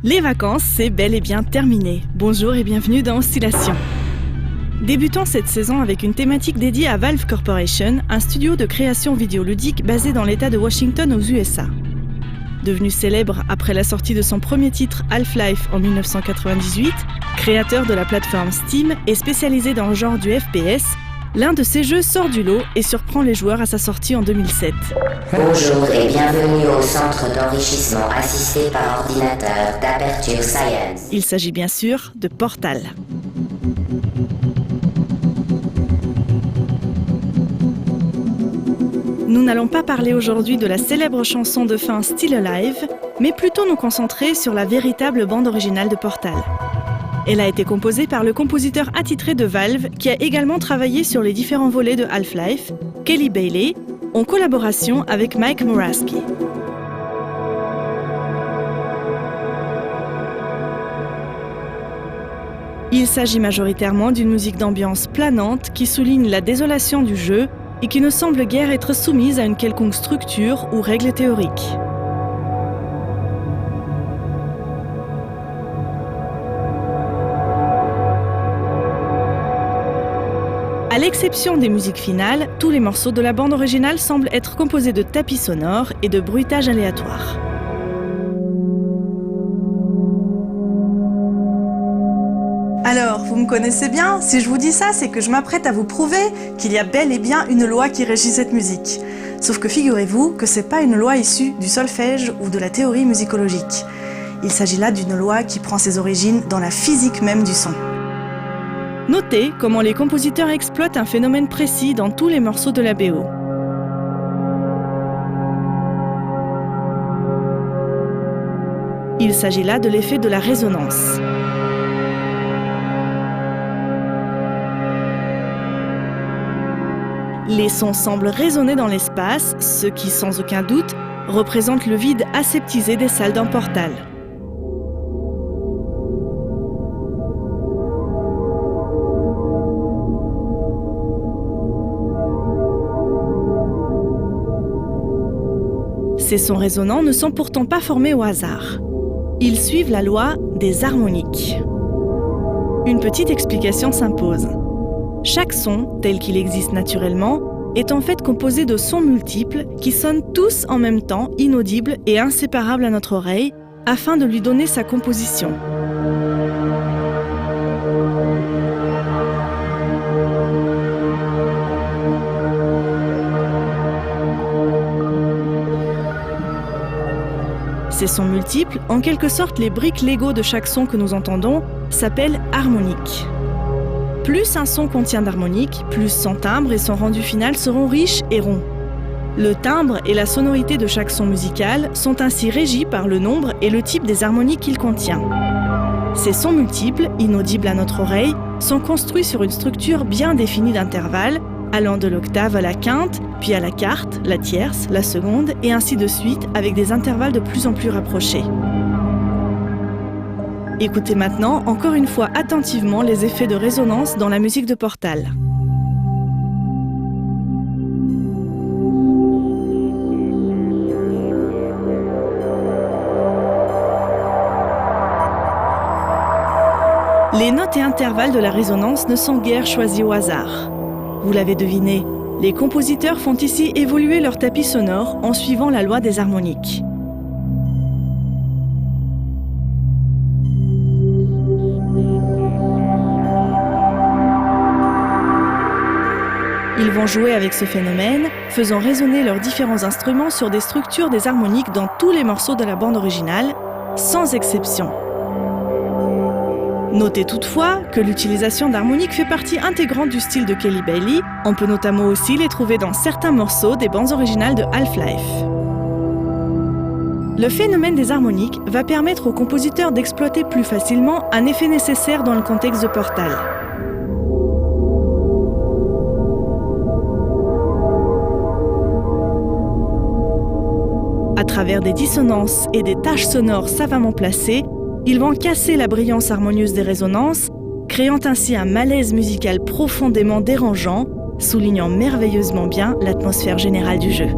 Les vacances, c'est bel et bien terminé. Bonjour et bienvenue dans Oscillation. Débutons cette saison avec une thématique dédiée à Valve Corporation, un studio de création vidéoludique basé dans l'État de Washington aux USA. Devenu célèbre après la sortie de son premier titre Half-Life en 1998, créateur de la plateforme Steam et spécialisé dans le genre du FPS, l'un de ses jeux sort du lot et surprend les joueurs à sa sortie en 2007. Bonjour et bienvenue au centre d'enrichissement assisté par ordinateur d'Aperture Science. Il s'agit bien sûr de Portal. Nous n'allons pas parler aujourd'hui de la célèbre chanson de fin Still Alive, mais plutôt nous concentrer sur la véritable bande originale de Portal. Elle a été composée par le compositeur attitré de Valve, qui a également travaillé sur les différents volets de Half-Life, Kelly Bailey, en collaboration avec Mike Moraski. Il s'agit majoritairement d'une musique d'ambiance planante qui souligne la désolation du jeu et qui ne semble guère être soumise à une quelconque structure ou règle théorique. À l'exception des musiques finales, tous les morceaux de la bande originale semblent être composés de tapis sonores et de bruitages aléatoires. Alors, vous me connaissez bien, si je vous dis ça, c'est que je m'apprête à vous prouver qu'il y a bel et bien une loi qui régit cette musique. Sauf que figurez-vous que c'est pas une loi issue du solfège ou de la théorie musicologique. Il s'agit là d'une loi qui prend ses origines dans la physique même du son. Notez comment les compositeurs exploitent un phénomène précis dans tous les morceaux de la BO. Il s'agit là de l'effet de la résonance. Les sons semblent résonner dans l'espace, ce qui, sans aucun doute, représente le vide aseptisé des salles d'un Portal. Ces sons résonnants ne sont pourtant pas formés au hasard. Ils suivent la loi des harmoniques. Une petite explication s'impose. Chaque son, tel qu'il existe naturellement, est en fait composé de sons multiples qui sonnent tous en même temps, inaudibles et inséparables à notre oreille, afin de lui donner sa composition. Ces sons multiples, en quelque sorte les briques Lego de chaque son que nous entendons, s'appellent harmoniques. Plus un son contient d'harmoniques, plus son timbre et son rendu final seront riches et ronds. Le timbre et la sonorité de chaque son musical sont ainsi régis par le nombre et le type des harmoniques qu'il contient. Ces sons multiples, inaudibles à notre oreille, sont construits sur une structure bien définie d'intervalles, allant de l'octave à la quinte, puis à la quarte, la tierce, la seconde, et ainsi de suite, avec des intervalles de plus en plus rapprochés. Écoutez maintenant, encore une fois attentivement, les effets de résonance dans la musique de Portal. Les notes et intervalles de la résonance ne sont guère choisis au hasard. Vous l'avez deviné, les compositeurs font ici évoluer leur tapis sonore en suivant la loi des harmoniques. Ils vont jouer avec ce phénomène, faisant résonner leurs différents instruments sur des structures des harmoniques dans tous les morceaux de la bande originale, sans exception. Notez toutefois que l'utilisation d'harmoniques fait partie intégrante du style de Kelly Bailey. On peut notamment aussi les trouver dans certains morceaux des bandes originales de Half-Life. Le phénomène des harmoniques va permettre aux compositeurs d'exploiter plus facilement un effet nécessaire dans le contexte de Portal. À travers des dissonances et des taches sonores savamment placées, ils vont casser la brillance harmonieuse des résonances, créant ainsi un malaise musical profondément dérangeant, soulignant merveilleusement bien l'atmosphère générale du jeu.